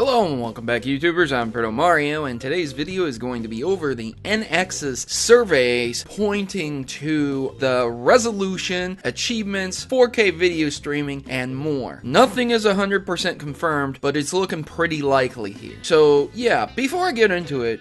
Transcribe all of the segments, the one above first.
Hello and welcome back YouTubers, I'm Protomario, and today's video is going to be over the NX's surveys pointing to the resolution, achievements, 4K video streaming, and more. Nothing is 100% confirmed, but it's looking pretty likely here. So yeah, before I get into it,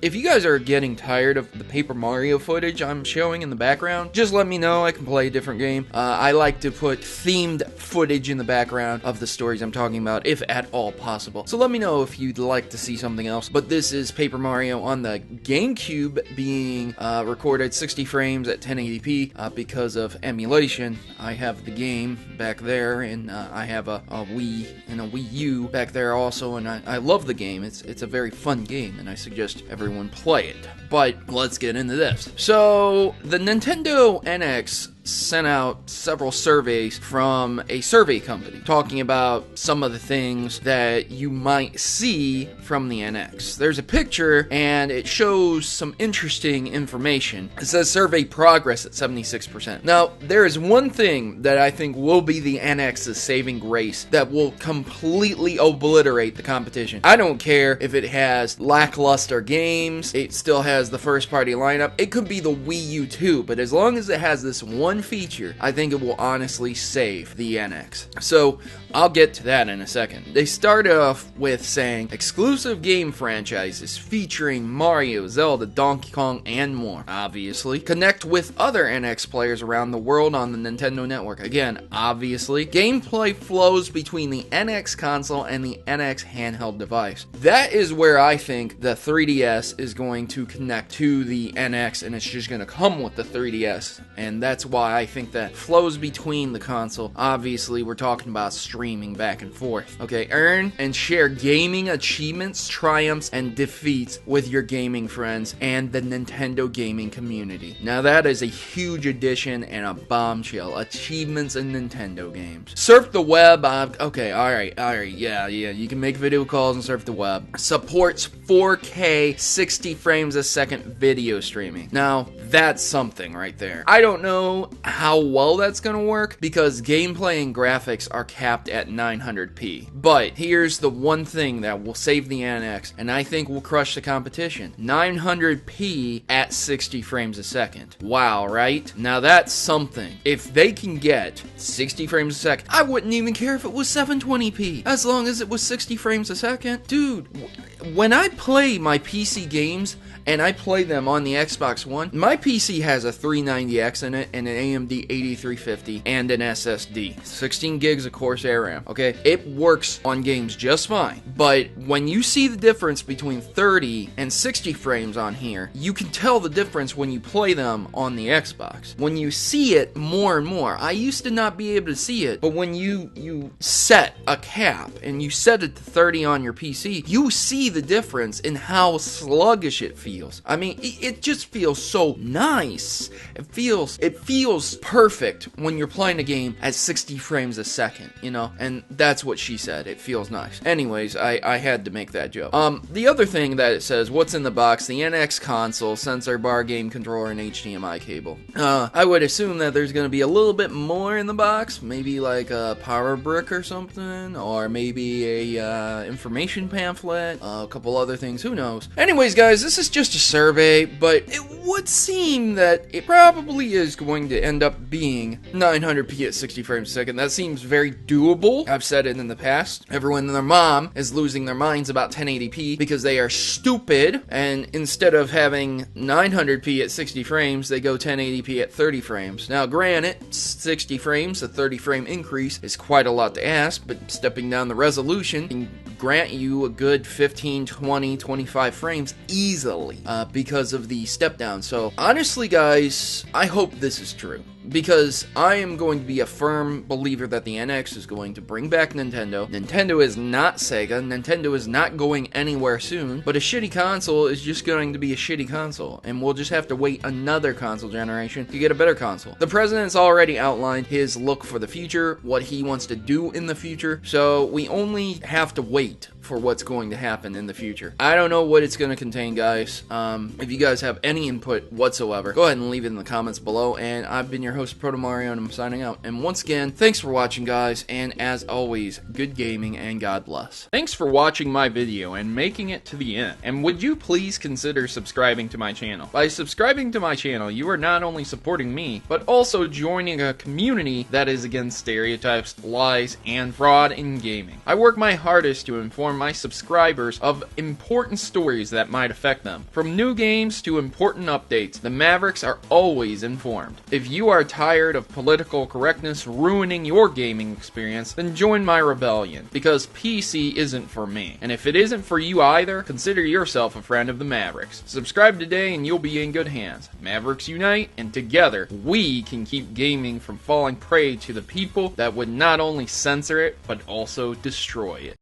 if you guys are getting tired of the Paper Mario footage I'm showing in the background, just let me know. I can play a different game. I like to put themed footage in the background of the stories I'm talking about, if at all possible. So let me know if you'd like to see something else. But this is Paper Mario on the GameCube being recorded 60 frames at 1080p because of emulation. I have the game back there, and I have a Wii and a Wii U back there also, and I love the game. It's a very fun game, and I suggest everyone play it. But let's get into this. So the Nintendo NX sent out several surveys from a survey company talking about some of the things that you might see from the NX. There's a picture and it shows some interesting information. It says survey progress at 76%. Now, there is one thing that I think will be the NX's saving grace that will completely obliterate the competition. I don't care if it has lackluster games, it still has the first party lineup, it could be the Wii U too, but as long as it has this one feature, I think it will honestly save the NX. So I'll get to that in a second. They started off with saying exclusive game franchises featuring Mario, Zelda, Donkey Kong, and more. Obviously, connect with other NX players around the world on the Nintendo network. Again, obviously, gameplay flows between the NX console and the NX handheld device. That is where I think the 3DS is going to connect to the NX, and it's just going to come with the 3DS, and that's why I think that flows between the console. Obviously, we're talking about streaming back and forth. Okay, earn and share gaming achievements, triumphs, and defeats with your gaming friends and the Nintendo gaming community. Now that is a huge addition and a bombshell. Achievements in Nintendo games. Surf the web. Okay, alright, yeah, you can make video calls and surf the web. Supports 4K 60 frames a second video streaming. Now, that's something right there. I don't know how well that's gonna work because gameplay and graphics are capped at 900p. But here's the one thing that will save the NX, and I think will crush the competition. 900p at 60 frames a second. Wow, right? Now that's something. If they can get 60 frames a second, I wouldn't even care if it was 720p, as long as it was 60 frames a second. Dude, when I play my PC games, and I play them on the Xbox One, my PC has a 390X in it, and an AMD 8350, and an SSD. 16 gigs of Corsair RAM, okay? It works on games just fine, but when you see the difference between 30 and 60 frames on here, you can tell the difference when you play them on the Xbox. When you see it more and more, I used to not be able to see it, but when you set a cap, and you set it to 30 on your PC, you see the difference in how sluggish it feels. I mean, it just feels so nice. It feels perfect when you're playing a game at 60 frames a second, you know? And that's what she said. It feels nice. Anyways, I had to make that joke. The other thing that it says, what's in the box? The NX console, sensor bar, game controller, and HDMI cable. I would assume that there's gonna be a little bit more in the box. Maybe like a power brick or something, or maybe a information pamphlet, a couple other things, who knows? Anyways, guys, this is just a survey, but it would seem that it probably is going to end up being 900p at 60 frames a second. That seems very doable. I've said it in the past. Everyone and their mom is losing their minds about 1080p because they are stupid, and instead of having 900p at 60 frames, they go 1080p at 30 frames. Now, granted, 60 frames, a 30 frame increase is quite a lot to ask, but stepping down the resolution can grant you a good 15, 20, 25 frames easily because of the step down. So honestly, guys, I hope this is true, because I am going to be a firm believer that the NX is going to bring back Nintendo. Nintendo is not Sega. Nintendo is not going anywhere soon, but a shitty console is just going to be a shitty console, and we'll just have to wait another console generation to get a better console. The president's already outlined his look for the future, what he wants to do in the future, so we only have to wait wait for what's going to happen in the future. I don't know what it's going to contain, guys. If you guys have any input whatsoever, go ahead and leave it in the comments below. And I've been your host, Protomario, and I'm signing out. And once again, thanks for watching, guys. And as always, good gaming and God bless. Thanks for watching my video and making it to the end. And would you please consider subscribing to my channel? By subscribing to my channel, you are not only supporting me, but also joining a community that is against stereotypes, lies, and fraud in gaming. I work my hardest to inform my subscribers of important stories that might affect them. From new games to important updates, the Mavericks are always informed. If you are tired of political correctness ruining your gaming experience, then join my rebellion, because PC isn't for me. And if it isn't for you either, consider yourself a friend of the Mavericks. Subscribe today and you'll be in good hands. Mavericks unite, and together we can keep gaming from falling prey to the people that would not only censor it, but also destroy it.